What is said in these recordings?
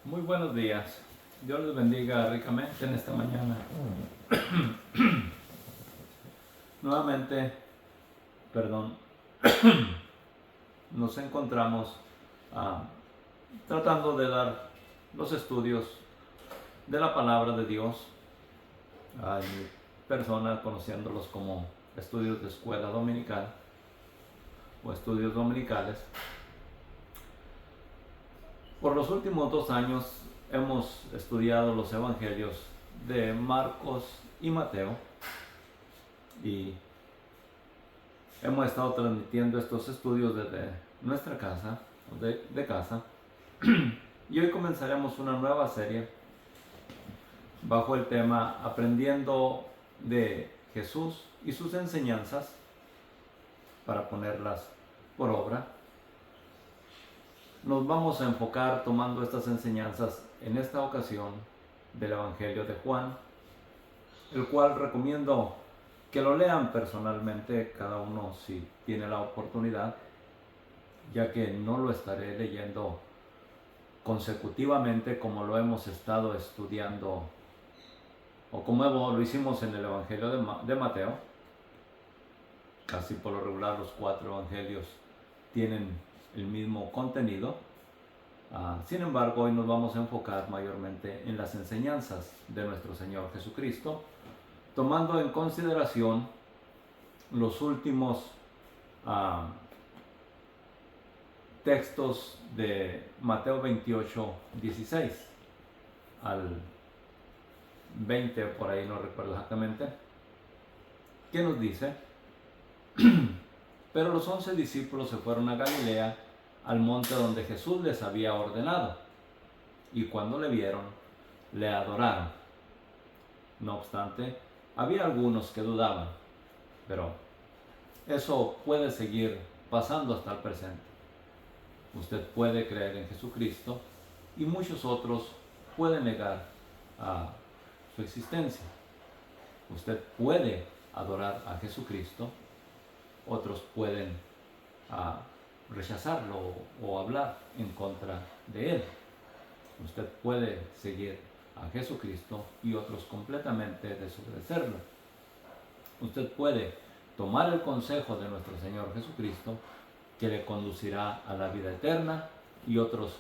Muy buenos días. Dios les bendiga ricamente en esta mañana. Nuevamente, perdón, nos encontramos ah, tratando de dar los estudios de la palabra de Dios. Hay personas conociéndolos como estudios de escuela dominical o estudios dominicales. Por los últimos 2 años hemos estudiado los evangelios de Marcos y Mateo y hemos estado transmitiendo estos estudios desde nuestra casa, de casa, y hoy comenzaremos una nueva serie bajo el tema Aprendiendo de Jesús y sus enseñanzas para ponerlas por obra. Nos vamos a enfocar tomando estas enseñanzas en esta ocasión del Evangelio de Juan, el cual recomiendo que lo lean personalmente cada uno si tiene la oportunidad, ya que no lo estaré leyendo consecutivamente como lo hemos estado estudiando o como lo hicimos en el Evangelio de Mateo. Casi por lo regular los 4 evangelios tienen el mismo contenido. Sin embargo, hoy nos vamos a enfocar mayormente en las enseñanzas de nuestro Señor Jesucristo, tomando en consideración los últimos textos de Mateo 28, 16 al 20, por ahí no recuerdo exactamente, que nos dice: pero los 11 discípulos se fueron a Galilea, al monte donde Jesús les había ordenado, y cuando le vieron, le adoraron. No obstante, había algunos que dudaban, pero eso puede seguir pasando hasta el presente. Usted puede creer en Jesucristo y muchos otros pueden negar su existencia. Usted puede adorar a Jesucristo, otros pueden rechazarlo o hablar en contra de él. Usted puede seguir a Jesucristo y otros completamente desobedecerlo. Usted puede tomar el consejo de nuestro Señor Jesucristo, que le conducirá a la vida eterna, y otros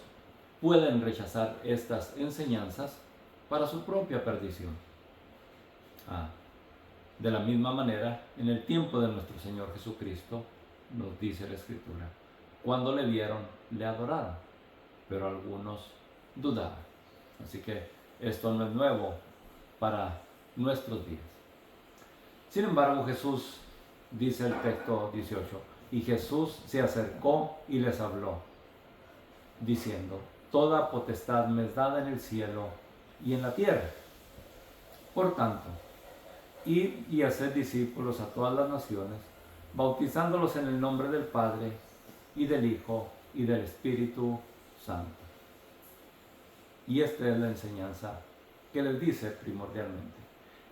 pueden rechazar estas enseñanzas para su propia perdición. De la misma manera, en el tiempo de nuestro Señor Jesucristo, nos dice la Escritura, cuando le vieron, le adoraron, pero algunos dudaban. Así que esto no es nuevo para nuestros días. Sin embargo, Jesús, dice el texto 18, y Jesús se acercó y les habló, diciendo: toda potestad me es dada en el cielo y en la tierra. Por tanto, id y haced discípulos a todas las naciones, bautizándolos en el nombre del Padre, y del Hijo, y del Espíritu Santo. Y esta es la enseñanza que les dice primordialmente,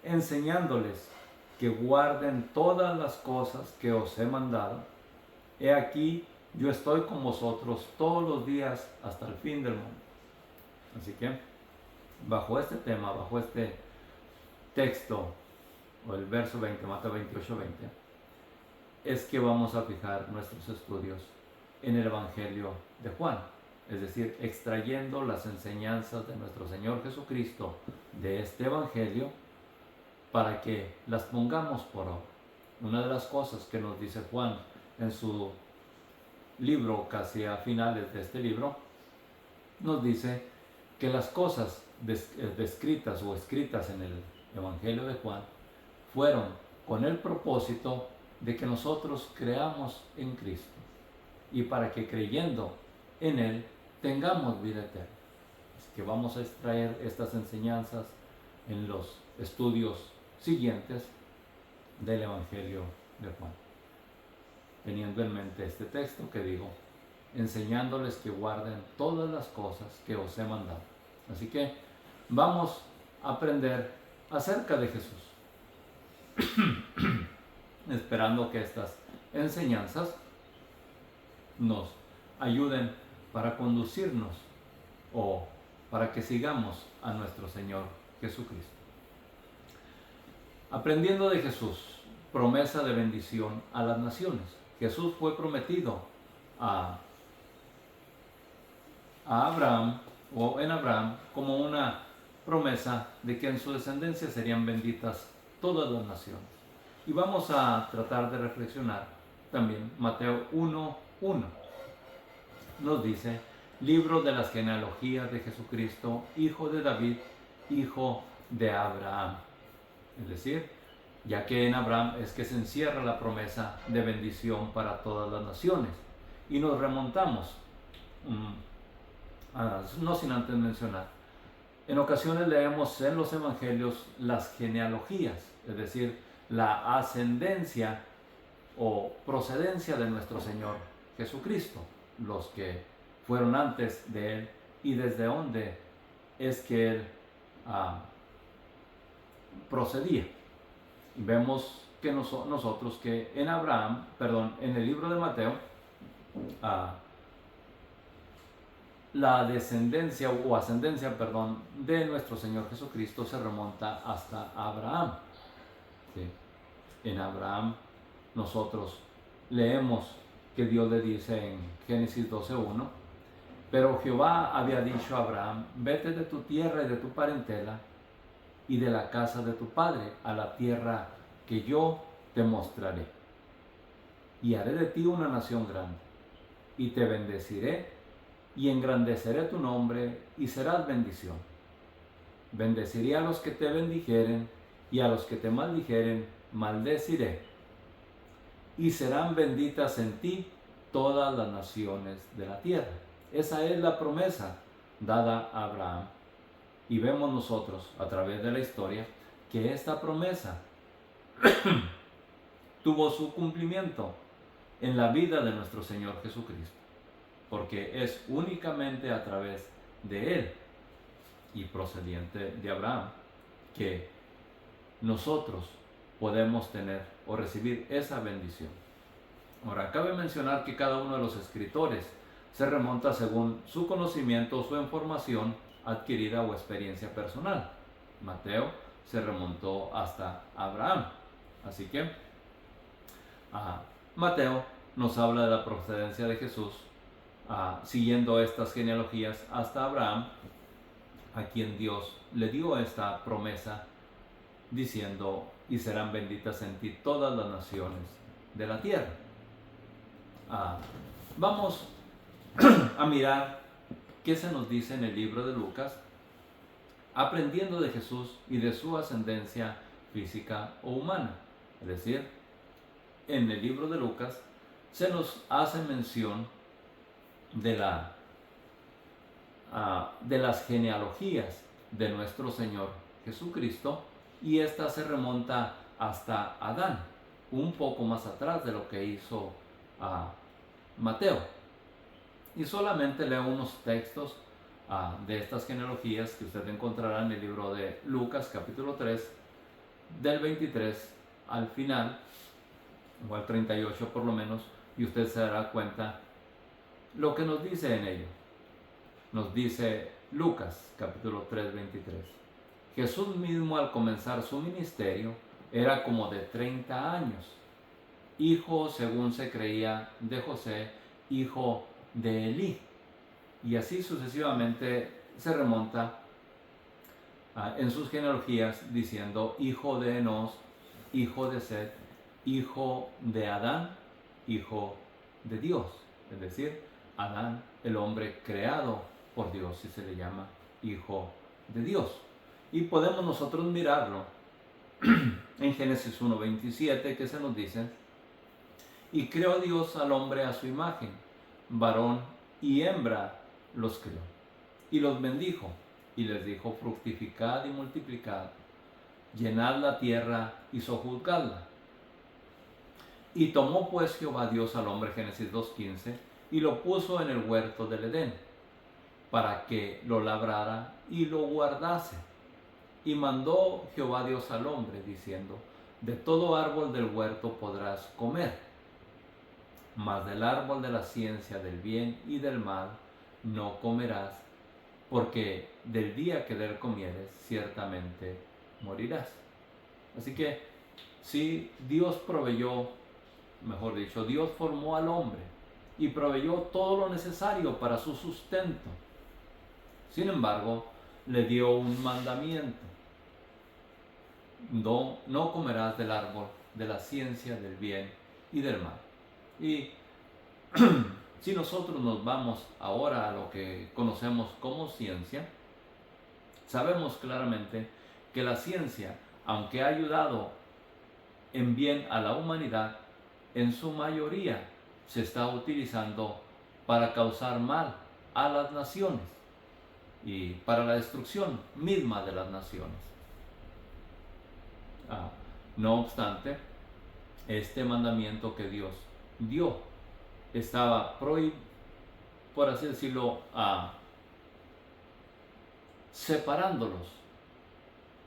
enseñándoles que guarden todas las cosas que os he mandado. He aquí, yo estoy con vosotros todos los días hasta el fin del mundo. Así que, bajo este tema, bajo este texto, o el verso 20, Mateo 28, 20, es que vamos a fijar nuestros estudios en el Evangelio de Juan, es decir, extrayendo las enseñanzas de nuestro Señor Jesucristo de este Evangelio para que las pongamos por obra. Una de las cosas que nos dice Juan en su libro, casi a finales de este libro, nos dice que las cosas descritas o escritas en el Evangelio de Juan fueron con el propósito de que nosotros creamos en Cristo y para que creyendo en Él tengamos vida eterna. Así que vamos a extraer estas enseñanzas en los estudios siguientes del Evangelio de Juan, teniendo en mente este texto que digo, enseñándoles que guarden todas las cosas que os he mandado. Así que vamos a aprender acerca de Jesús, esperando que estas enseñanzas nos ayuden para conducirnos o para que sigamos a nuestro Señor Jesucristo. Aprendiendo de Jesús, promesa de bendición a las naciones. Jesús fue prometido a Abraham, o en Abraham, como una promesa de que en su descendencia serían benditas todas las naciones. Y vamos a tratar de reflexionar también Mateo 1:1. Nos dice: libro de las genealogías de Jesucristo, hijo de David, hijo de Abraham. Es decir, ya que en Abraham es que se encierra la promesa de bendición para todas las naciones. Y nos remontamos, no sin antes mencionar, en ocasiones leemos en los evangelios las genealogías, es decir, la ascendencia o procedencia de nuestro Señor Jesucristo, los que fueron antes de Él y desde dónde es que Él procedía. Y vemos que nosotros que en en el libro de Mateo, la descendencia o ascendencia, de nuestro Señor Jesucristo se remonta hasta Abraham. ¿Sí? En Abraham nosotros leemos que Dios le dice en Génesis 12:1: pero Jehová había dicho a Abraham: vete de tu tierra y de tu parentela y de la casa de tu padre a la tierra que yo te mostraré, y haré de ti una nación grande, y te bendeciré y engrandeceré tu nombre, y serás bendición. Bendeciré a los que te bendijeren, y a los que te maldijeren maldeciré, y serán benditas en ti todas las naciones de la tierra. Esa es la promesa dada a Abraham. Y vemos nosotros a través de la historia que esta promesa tuvo su cumplimiento en la vida de nuestro Señor Jesucristo, porque es únicamente a través de Él y procediente de Abraham que nosotros podemos tener o recibir esa bendición. Ahora, cabe mencionar que cada uno de los escritores se remonta según su conocimiento o su información adquirida o experiencia personal. Mateo se remontó hasta Abraham. Así que Mateo nos habla de la procedencia de Jesús, siguiendo estas genealogías hasta Abraham, a quien Dios le dio esta promesa diciendo: y serán benditas en ti todas las naciones de la tierra. Vamos a mirar qué se nos dice en el libro de Lucas, aprendiendo de Jesús y de su ascendencia física o humana. Es decir, en el libro de Lucas se nos hace mención de las genealogías de nuestro Señor Jesucristo, y esta se remonta hasta Adán, un poco más atrás de lo que hizo Mateo. Y solamente leo unos textos de estas genealogías que usted encontrará en el libro de Lucas capítulo 3, del 23 al final, o al 38 por lo menos, y usted se dará cuenta lo que nos dice en ello. Nos dice Lucas capítulo 3, 23: Jesús mismo, al comenzar su ministerio, era como de 30 años, hijo, según se creía, de José, hijo de Elí. Y así sucesivamente se remonta en sus genealogías diciendo: hijo de Enos, hijo de Set, hijo de Adán, hijo de Dios. Es decir, Adán, el hombre creado por Dios, y se le llama hijo de Dios. Y podemos nosotros mirarlo en Génesis 1:27, que se nos dice: y creó Dios al hombre a su imagen, varón y hembra los creó, y los bendijo, y les dijo: fructificad y multiplicad, llenad la tierra y sojuzgadla. Y tomó pues Jehová Dios al hombre, Génesis 2:15, y lo puso en el huerto del Edén, para que lo labrara y lo guardase. Y mandó Jehová Dios al hombre, diciendo: de todo árbol del huerto podrás comer, mas del árbol de la ciencia del bien y del mal no comerás, porque del día que de él comieres, ciertamente morirás. Así que si Dios proveyó, mejor dicho, Dios formó al hombre y proveyó todo lo necesario para su sustento. Sin embargo, le dio un mandamiento: no comerás del árbol de la ciencia del bien y del mal. Y si nosotros nos vamos ahora a lo que conocemos como ciencia, sabemos claramente que la ciencia, aunque ha ayudado en bien a la humanidad, en su mayoría se está utilizando para causar mal a las naciones y para la destrucción misma de las naciones. No obstante, este mandamiento que Dios dio estaba prohibido, por así decirlo, separándolos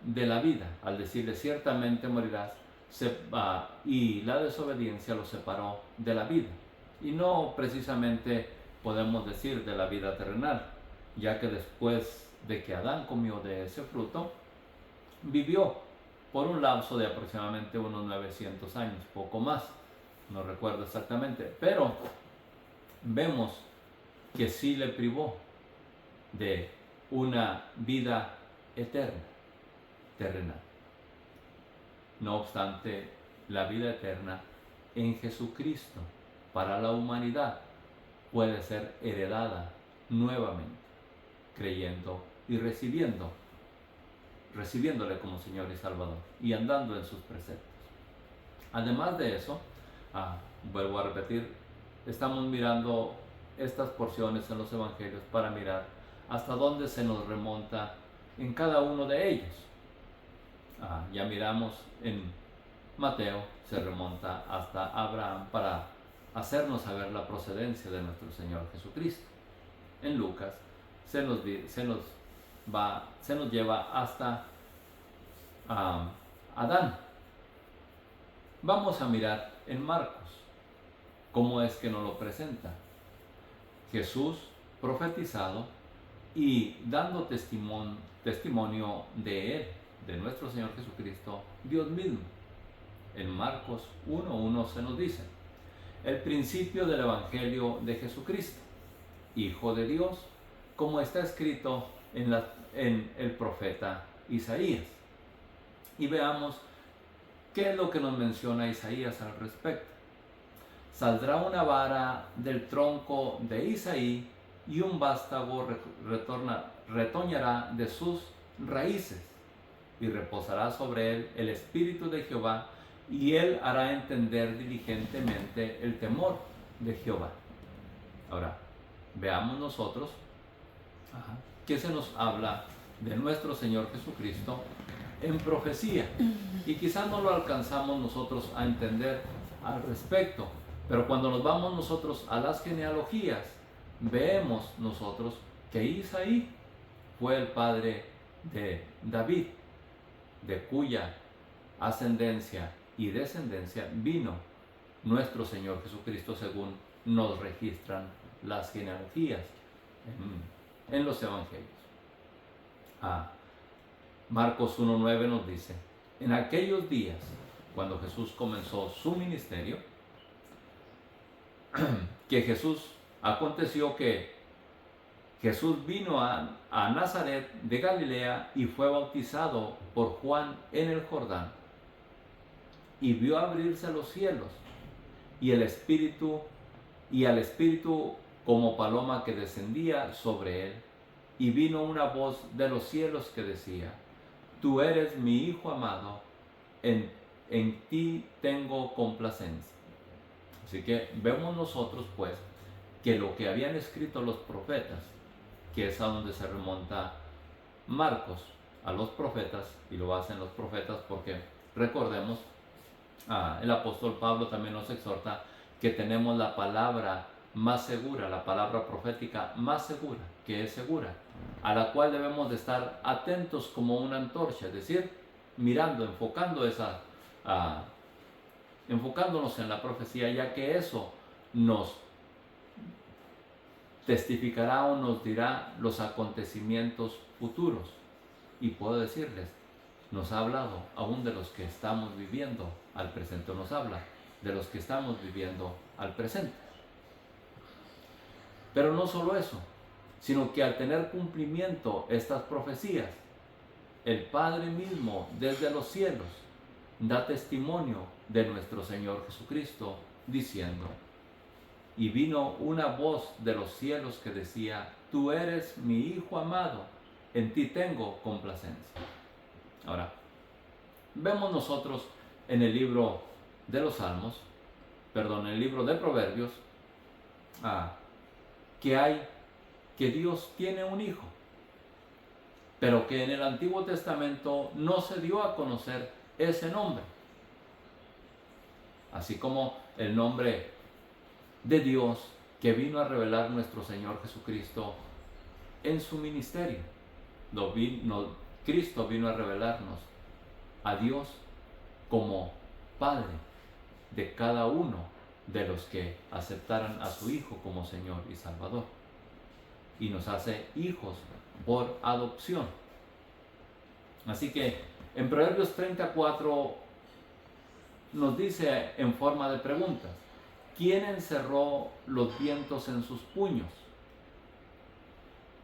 de la vida, al decirle ciertamente morirás, y la desobediencia los separó de la vida. Y no precisamente podemos decir de la vida terrenal, ya que después de que Adán comió de ese fruto, vivió por un lapso de aproximadamente unos 900 años, poco más, no recuerdo exactamente, pero vemos que sí le privó de una vida eterna, terrenal. No obstante, la vida eterna en Jesucristo para la humanidad puede ser heredada nuevamente, creyendo y recibiéndole como Señor y Salvador y andando en sus preceptos. Además de eso, vuelvo a repetir, estamos mirando estas porciones en los evangelios para mirar hasta dónde se nos remonta en cada uno de ellos. Ya miramos en Mateo, se remonta hasta Abraham para hacernos saber la procedencia de nuestro Señor Jesucristo. En Lucas se nos lleva hasta Adán. Vamos a mirar en Marcos cómo es que nos lo presenta. Jesús profetizado y dando testimonio de él, de nuestro Señor Jesucristo, Dios mismo. En Marcos 1:1 se nos dice: el principio del Evangelio de Jesucristo, Hijo de Dios, como está escrito en el profeta Isaías. Y veamos qué es lo que nos menciona Isaías al respecto. Saldrá una vara del tronco de Isaí y un vástago retoñará de sus raíces, y reposará sobre él el espíritu de Jehová, y él hará entender diligentemente el temor de Jehová. Ahora, veamos nosotros qué se nos habla de nuestro Señor Jesucristo en profecía. Y quizás no lo alcanzamos nosotros a entender al respecto, pero cuando nos vamos nosotros a las genealogías, vemos nosotros que Isaí fue el padre de David, de cuya ascendencia y descendencia vino nuestro Señor Jesucristo, según nos registran las genealogías en los evangelios. Marcos 1:9 nos dice: en aquellos días, cuando Jesús comenzó su ministerio, aconteció que Jesús vino a Nazaret de Galilea y fue bautizado por Juan en el Jordán, y vio abrirse los cielos y al Espíritu como paloma que descendía sobre él, y vino una voz de los cielos que decía: tú eres mi Hijo amado, en ti tengo complacencia. Así que vemos nosotros pues que lo que habían escrito los profetas, que es a donde se remonta Marcos, a los profetas, y lo hacen los profetas porque recordemos, el apóstol Pablo también nos exhorta que tenemos la palabra más segura, la palabra profética más segura, que es segura, a la cual debemos de estar atentos como una antorcha, es decir, mirando, enfocándonos en la profecía, ya que eso nos testificará o nos dirá los acontecimientos futuros. Y puedo decirles, nos ha hablado aún de los que estamos viviendo al presente, nos habla de los que estamos viviendo al presente. Pero no solo eso, sino que al tener cumplimiento estas profecías, el Padre mismo desde los cielos da testimonio de nuestro Señor Jesucristo, diciendo: y vino una voz de los cielos que decía: tú eres mi Hijo amado, en ti tengo complacencia. Ahora, vemos nosotros en el libro de los Salmos, en el libro de Proverbios, que Dios tiene un hijo, pero que en el Antiguo Testamento no se dio a conocer ese nombre, así como el nombre de Dios que vino a revelar nuestro Señor Jesucristo en su ministerio. Cristo vino a revelarnos a Dios como Padre de cada uno de los que aceptaran a su Hijo como Señor y Salvador, y nos hace hijos por adopción. Así que en Proverbios 34 nos dice en forma de preguntas: ¿quién encerró los vientos en sus puños?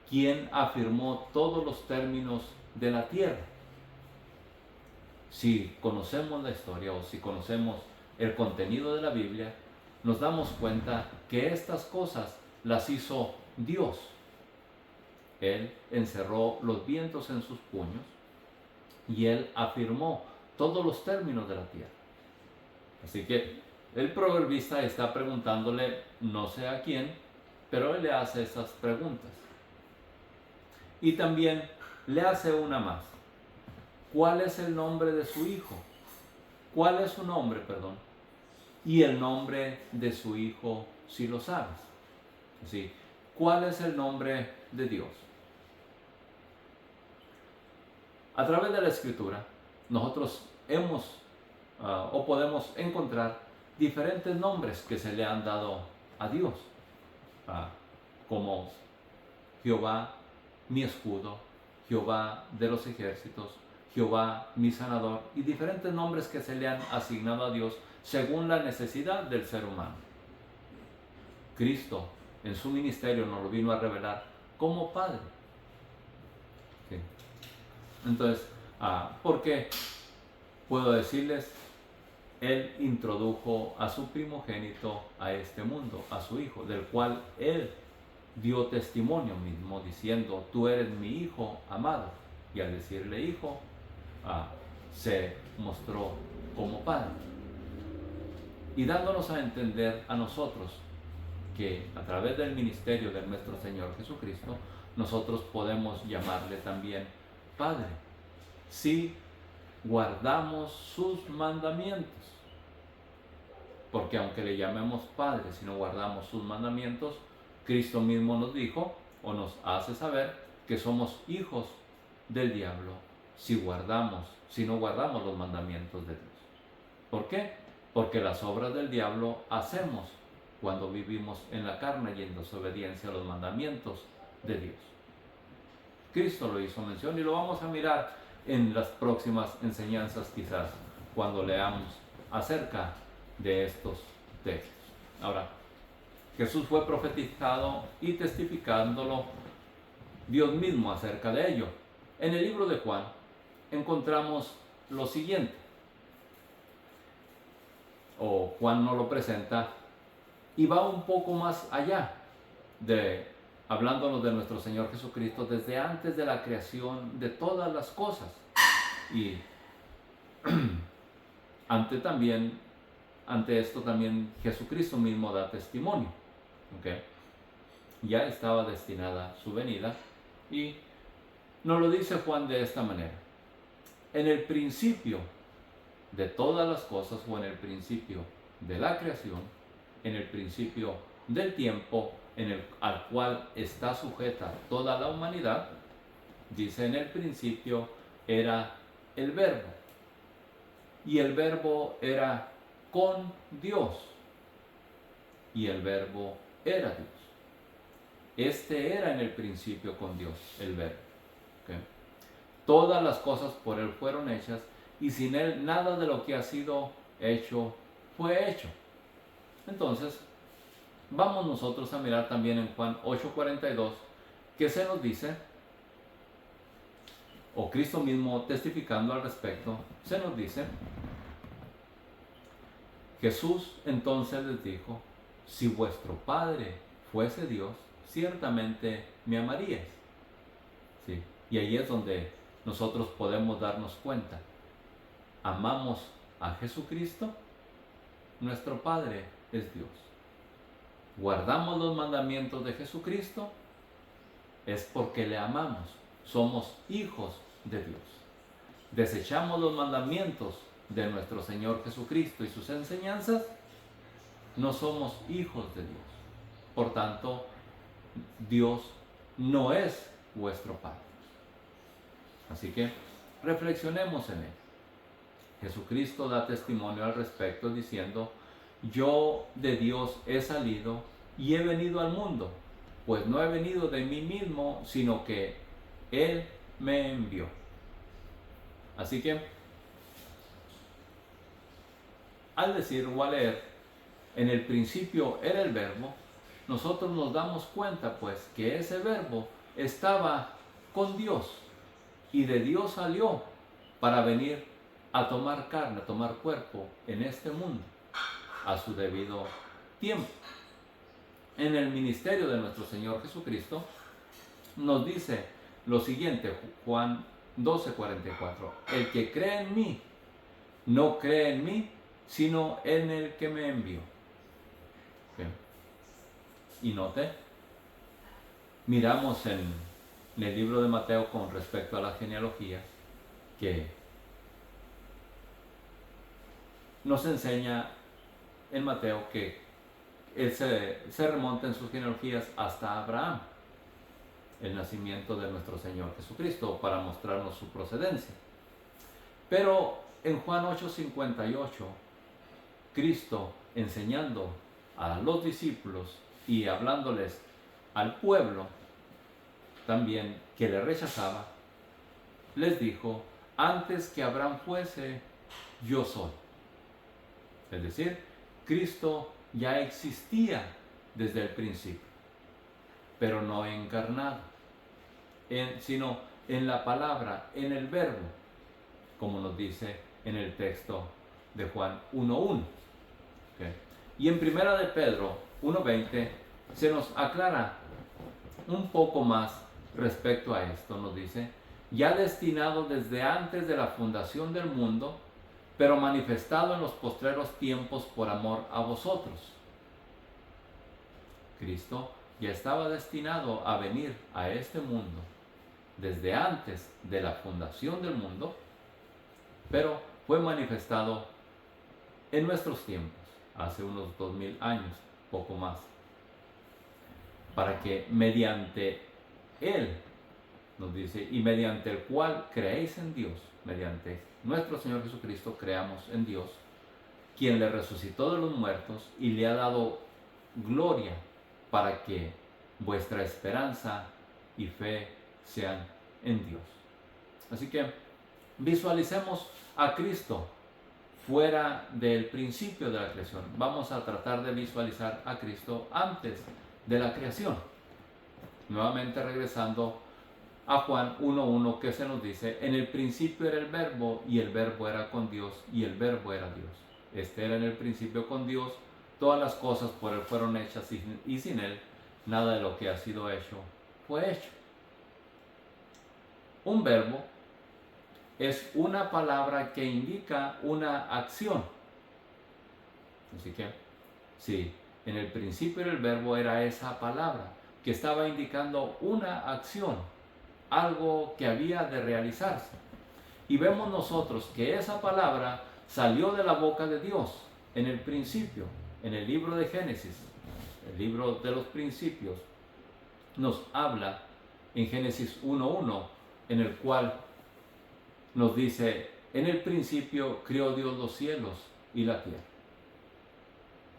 ¿Quién afirmó todos los términos de la tierra? Si conocemos la historia o si conocemos el contenido de la Biblia, nos damos cuenta que estas cosas las hizo Dios. Él encerró los vientos en sus puños y Él afirmó todos los términos de la tierra. Así que el proverbista está preguntándole, no sé a quién, pero él le hace esas preguntas. Y también le hace una más. ¿Cuál es el nombre de su hijo? ¿Cuál es su nombre, perdón? Y el nombre de su hijo, si lo sabes. ¿Sí? ¿Cuál es el nombre de Dios? A través de la Escritura, nosotros podemos encontrar diferentes nombres que se le han dado a Dios, como Jehová, mi escudo, Jehová de los ejércitos, Jehová, mi sanador, y diferentes nombres que se le han asignado a Dios según la necesidad del ser humano. Cristo en su ministerio nos lo vino a revelar como Padre. ¿Sí? Entonces, ¿por qué? Puedo decirles, Él introdujo a su primogénito a este mundo, a su Hijo, del cual Él dio testimonio mismo, diciendo: tú eres mi Hijo amado. Y al decirle Hijo, se mostró como Padre. Y dándonos a entender a nosotros que a través del ministerio de nuestro Señor Jesucristo, nosotros podemos llamarle también Padre, si guardamos sus mandamientos. Porque aunque le llamemos Padre, si no guardamos sus mandamientos, Cristo mismo nos dijo o nos hace saber que somos hijos del diablo si no guardamos los mandamientos de Dios. ¿Por qué? Porque las obras del diablo hacemos cuando vivimos en la carne y en desobediencia a los mandamientos de Dios. Cristo lo hizo mención y lo vamos a mirar en las próximas enseñanzas, quizás cuando leamos acerca de estos textos. Ahora, Jesús fue profetizado y testificándolo Dios mismo acerca de ello. En el libro de Juan encontramos lo siguiente, o Juan nos lo presenta y va un poco más allá, hablándonos de nuestro Señor Jesucristo desde antes de la creación de todas las cosas. Y ante esto también Jesucristo mismo da testimonio. ¿Okay? Ya estaba destinada su venida y nos lo dice Juan de esta manera: en el principio de todas las cosas, o en el principio de la creación, en el principio del tiempo al cual está sujeta toda la humanidad, dice: en el principio era el Verbo, y el Verbo era con Dios, y el Verbo era Dios. Este era en el principio con Dios, el Verbo. ¿Ok? Todas las cosas por Él fueron hechas y sin Él nada de lo que ha sido hecho fue hecho. Entonces, vamos nosotros a mirar también en Juan 8:42, que se nos dice, o Cristo mismo testificando al respecto, se nos dice, Jesús entonces les dijo, si vuestro Padre fuese Dios, ciertamente me amaríais. ¿Sí? Y ahí es donde nosotros podemos darnos cuenta. Amamos a Jesucristo, nuestro Padre es Dios. Guardamos los mandamientos de Jesucristo, es porque le amamos. Somos hijos de Dios. Desechamos los mandamientos de nuestro Señor Jesucristo y sus enseñanzas, no somos hijos de Dios. Por tanto, Dios no es vuestro Padre. Así que reflexionemos en él. Jesucristo da testimonio al respecto diciendo, yo de Dios he salido y he venido al mundo, pues no he venido de mí mismo, sino que Él me envió. Así que, al decir o al leer, en el principio era el Verbo, nosotros nos damos cuenta pues que ese Verbo estaba con Dios y de Dios salió para venir a tomar carne, a tomar cuerpo en este mundo a su debido tiempo. En el ministerio de nuestro Señor Jesucristo nos dice lo siguiente, Juan 12:44, el que cree en mí, no cree en mí, sino en el que me envió. ¿Okay? Y note, miramos en el libro de Mateo con respecto a la genealogía, que nos enseña en Mateo que él se remonta en sus genealogías hasta Abraham, el nacimiento de nuestro Señor Jesucristo, para mostrarnos su procedencia. Pero en Juan 8:58, Cristo enseñando a los discípulos y hablándoles al pueblo también que le rechazaba, les dijo, antes que Abraham fuese, yo soy. Es decir, Cristo ya existía desde el principio, pero no encarnado, sino en la palabra, en el Verbo, como nos dice en el texto de Juan 1:1. ¿Okay? Y en Primera de Pedro 1:20 se nos aclara un poco más respecto a esto. Nos dice, ya destinado desde antes de la fundación del mundo, pero manifestado en los postreros tiempos por amor a vosotros. Cristo ya estaba destinado a venir a este mundo desde antes de la fundación del mundo, pero fue manifestado en nuestros tiempos, hace unos 2000 años, poco más, para que mediante Él, nos dice, y mediante el cual creéis en Dios, mediante nuestro Señor Jesucristo creamos en Dios, quien le resucitó de los muertos y le ha dado gloria para que vuestra esperanza y fe sean en Dios. Así que visualicemos a Cristo fuera del principio de la creación. Vamos a tratar de visualizar a Cristo antes de la creación. Nuevamente regresando a Juan 1:1, que se nos dice, en el principio era el Verbo y el Verbo era con Dios y el Verbo era Dios. Este era en el principio con Dios, todas las cosas por Él fueron hechas y sin Él nada de lo que ha sido hecho fue hecho. Un verbo es una palabra que indica una acción. Así que, sí, en el principio el verbo era esa palabra que estaba indicando una acción, algo que había de realizarse. Y vemos nosotros que esa palabra salió de la boca de Dios en el principio, en el libro de Génesis, el libro de los principios, nos habla en Génesis 1:1, en el cual nos dice, en el principio creó Dios los cielos y la tierra.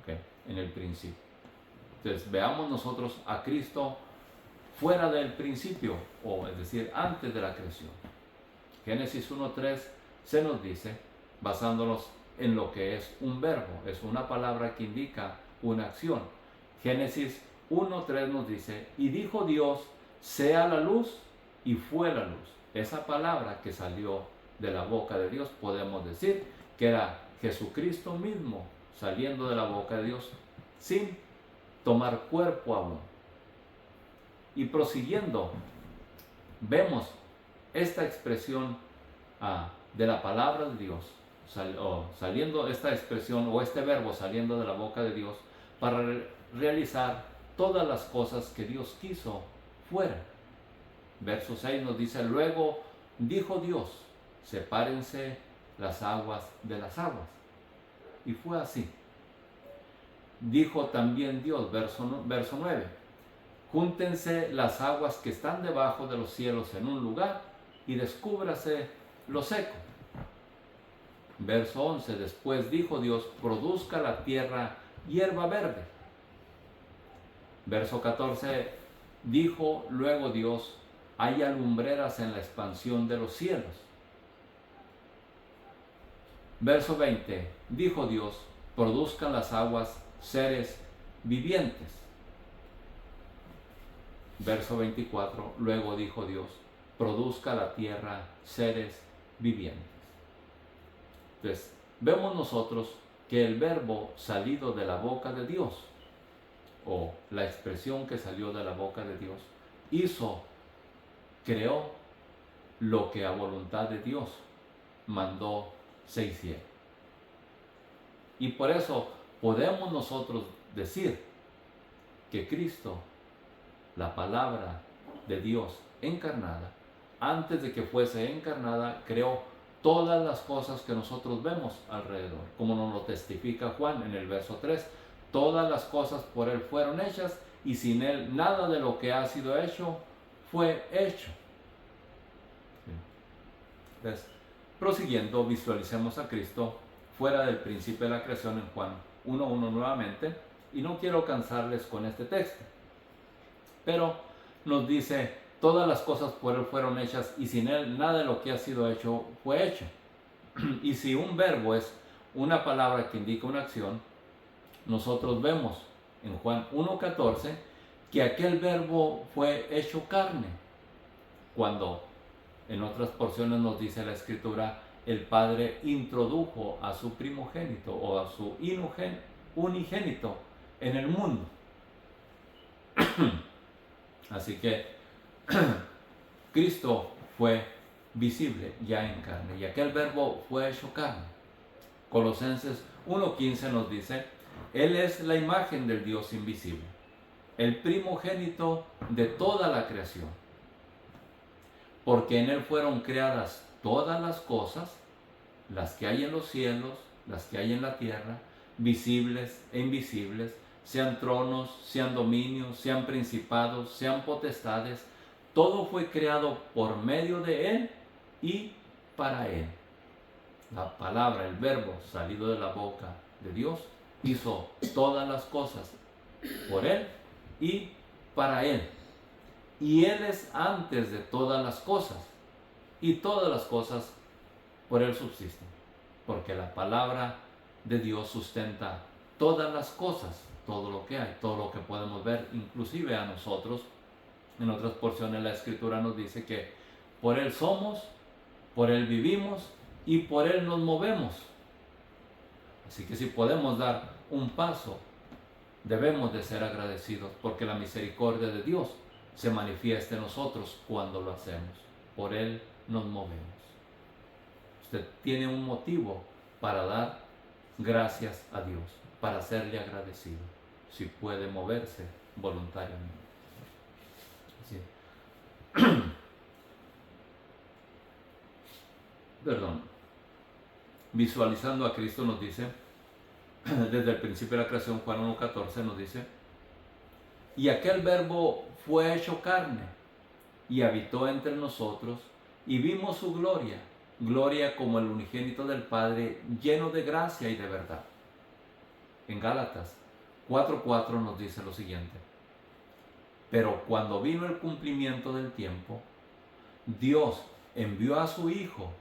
¿Okay? En el principio. Entonces veamos nosotros a Cristo fuera del principio, o es decir, antes de la creación. Génesis 1:3 se nos dice, basándonos en lo que es un verbo, es una palabra que indica una acción. Génesis 1:3 nos dice, y dijo Dios, sea la luz, y fue la luz. Esa palabra que salió de la boca de Dios, podemos decir que era Jesucristo mismo saliendo de la boca de Dios sin tomar cuerpo aún. Y prosiguiendo, vemos esta expresión de la palabra de Dios, saliendo esta expresión o este verbo saliendo de la boca de Dios para realizar todas las cosas que Dios quiso fuera. Verso 6 nos dice, luego dijo Dios, sepárense las aguas de las aguas. Y fue así. Dijo también Dios, verso 9, júntense las aguas que están debajo de los cielos en un lugar y descúbrase lo seco. Verso 11, después dijo Dios, produzca la tierra hierba verde. Verso 14, dijo luego Dios, haya lumbreras en la expansión de los cielos. Verso 20, dijo Dios, produzcan las aguas seres vivientes. Verso 24, luego dijo Dios, produzca la tierra seres vivientes. Entonces, vemos nosotros que el verbo salido de la boca de Dios, o la expresión que salió de la boca de Dios, creó lo que a voluntad de Dios mandó se hiciera. Y por eso podemos nosotros decir que Cristo, la palabra de Dios encarnada, antes de que fuese encarnada, creó todas las cosas que nosotros vemos alrededor, como nos lo testifica Juan en el verso 3. Todas las cosas por Él fueron hechas y sin Él nada de lo que ha sido hecho fue hecho. Entonces, prosiguiendo, visualicemos a Cristo fuera del principio de la creación en Juan 1:1 nuevamente, y no quiero cansarles con este texto, pero nos dice, todas las cosas por Él fueron hechas y sin Él nada de lo que ha sido hecho fue hecho. Y si un verbo es una palabra que indica una acción, nosotros vemos en Juan 1:14 que aquel verbo fue hecho carne, cuando en otras porciones nos dice la Escritura, el Padre introdujo a su primogénito o a su unigénito en el mundo. Así que Cristo fue visible ya en carne y aquel verbo fue hecho carne. Colosenses 1:15 nos dice, Él es la imagen del Dios invisible, el primogénito de toda la creación, porque en Él fueron creadas todas las cosas, las que hay en los cielos, las que hay en la tierra, visibles e invisibles, sean tronos, sean dominios, sean principados, sean potestades, todo fue creado por medio de Él y para Él. La palabra, el verbo salido de la boca de Dios, hizo todas las cosas por Él y para Él. Y Él es antes de todas las cosas, y todas las cosas por Él subsisten, porque la palabra de Dios sustenta todas las cosas, todo lo que hay, todo lo que podemos ver, inclusive a nosotros. En otras porciones la Escritura nos dice que por Él somos, por Él vivimos y por Él nos movemos. Así que si podemos dar un paso, debemos de ser agradecidos, porque la misericordia de Dios se manifiesta en nosotros cuando lo hacemos. Por Él nos movemos. Usted tiene un motivo para dar gracias a Dios, para serle agradecido, si puede moverse voluntariamente. Sí. Perdón. Visualizando a Cristo nos dice, desde el principio de la creación, Juan 1:14 nos dice, y aquel verbo fue hecho carne y habitó entre nosotros y vimos su gloria, gloria como el unigénito del Padre, lleno de gracia y de verdad. En Gálatas 4:4 nos dice lo siguiente, Pero cuando vino el cumplimiento del tiempo, Dios envió a su Hijo,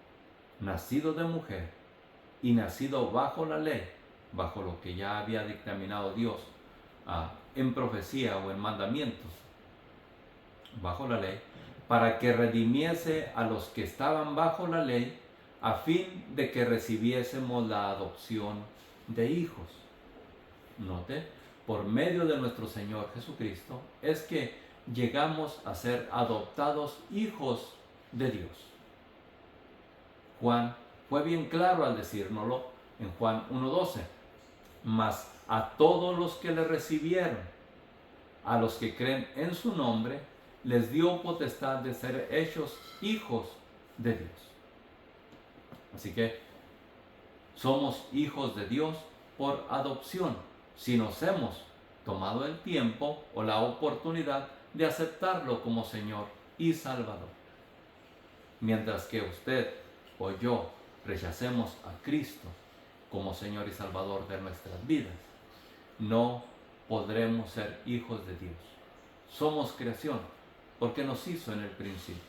nacido de mujer y nacido bajo la ley, bajo lo que ya había dictaminado Dios en profecía o en mandamientos, bajo la ley, para que redimiese a los que estaban bajo la ley, a fin de que recibiésemos la adopción de hijos. Note, por medio de nuestro Señor Jesucristo es que llegamos a ser adoptados hijos de Dios. Juan fue bien claro al decírnoslo en Juan 1:12. Mas a todos los que le recibieron, a los que creen en su nombre, les dio potestad de ser hechos hijos de Dios. Así que somos hijos de Dios por adopción, si nos hemos tomado el tiempo o la oportunidad de aceptarlo como Señor y Salvador. Mientras que usted o yo rechacemos a Cristo como Señor y Salvador de nuestras vidas, no podremos ser hijos de Dios. Somos creación, porque nos hizo en el principio.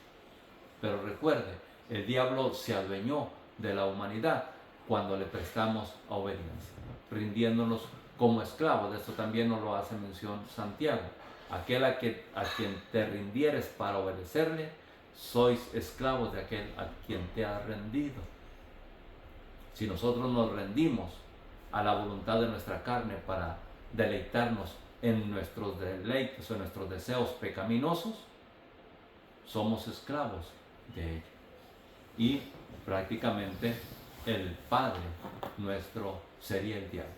Pero recuerde, el diablo se adueñó de la humanidad cuando le prestamos obediencia, rindiéndonos como esclavos. De esto también nos lo hace mención Santiago. Aquel a quien te rindieres para obedecerle, sois esclavos de aquel a quien te ha rendido. Si nosotros nos rendimos a la voluntad de nuestra carne para deleitarnos en nuestros deleites o en nuestros deseos pecaminosos, somos esclavos de ello. Y prácticamente el Padre nuestro sería el diablo,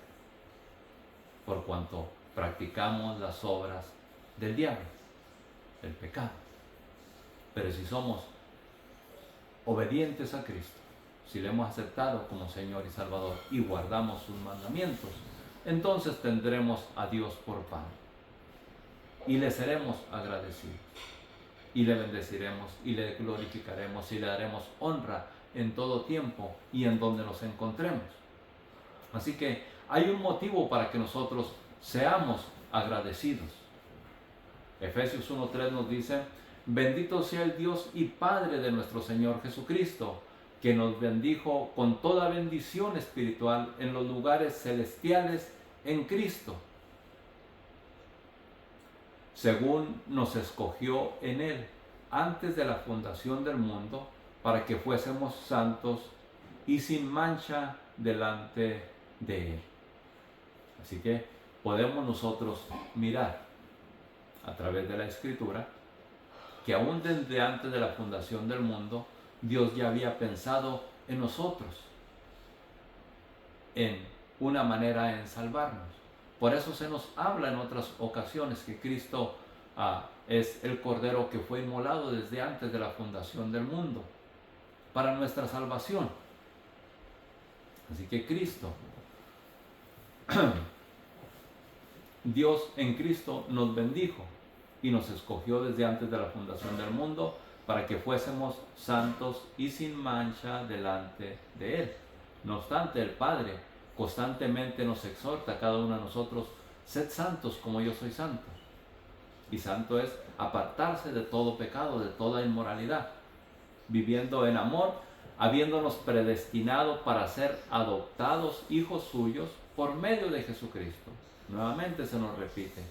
por cuanto practicamos las obras del diablo, el pecado. Pero si somos obedientes a Cristo, si le hemos aceptado como Señor y Salvador y guardamos sus mandamientos, entonces tendremos a Dios por Padre y le seremos agradecidos y le bendeciremos y le glorificaremos y le daremos honra en todo tiempo y en donde nos encontremos. Así que hay un motivo para que nosotros seamos agradecidos. Efesios 1:3 nos dice: bendito sea el Dios y Padre de nuestro Señor Jesucristo, que nos bendijo con toda bendición espiritual en los lugares celestiales en Cristo, según nos escogió en Él antes de la fundación del mundo, para que fuésemos santos y sin mancha delante de Él. Así que podemos nosotros mirar a través de la Escritura que aún desde antes de la fundación del mundo, Dios ya había pensado en nosotros, en una manera en salvarnos. Por eso se nos habla en otras ocasiones que Cristo es el Cordero que fue inmolado desde antes de la fundación del mundo, para nuestra salvación. Así que Cristo, Dios en Cristo nos bendijo y nos escogió desde antes de la fundación del mundo para que fuésemos santos y sin mancha delante de Él. No obstante, el Padre constantemente nos exhorta a cada uno de nosotros: sed santos como yo soy santo. Y santo es apartarse de todo pecado, de toda inmoralidad, viviendo en amor, habiéndonos predestinado para ser adoptados hijos suyos por medio de Jesucristo. Nuevamente se nos repite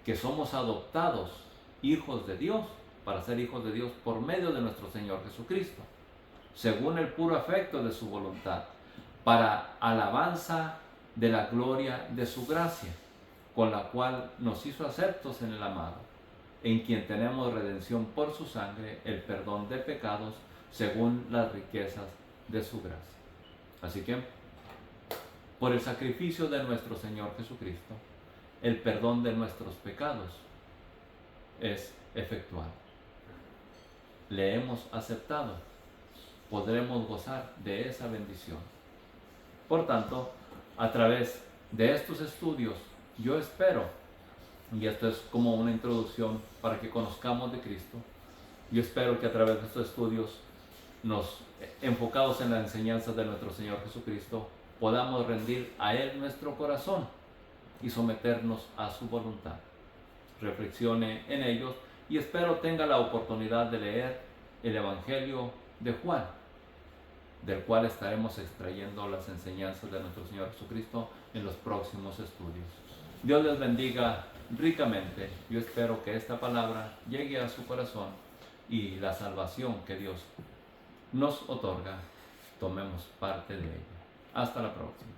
que somos adoptados hijos de Dios, para ser hijos de Dios por medio de nuestro Señor Jesucristo, según el puro afecto de su voluntad, para alabanza de la gloria de su gracia, con la cual nos hizo aceptos en el amado, en quien tenemos redención por su sangre, el perdón de pecados, según las riquezas de su gracia. Así que, por el sacrificio de nuestro Señor Jesucristo, el perdón de nuestros pecados es efectuado. Le hemos aceptado, podremos gozar de esa bendición. Por tanto, a través de estos estudios, yo espero, y esto es como una introducción para que conozcamos de Cristo, yo espero que a través de estos estudios, enfocados en la enseñanza de nuestro Señor Jesucristo, podamos rendir a Él nuestro corazón y someternos a su voluntad. reflexione en ellos y espero tenga la oportunidad de leer el Evangelio de Juan, del cual estaremos extrayendo las enseñanzas de nuestro Señor Jesucristo en los próximos estudios. Dios les bendiga ricamente. Yo espero que esta palabra llegue a su corazón y la salvación que Dios nos otorga, tomemos parte de ella. Hasta la próxima.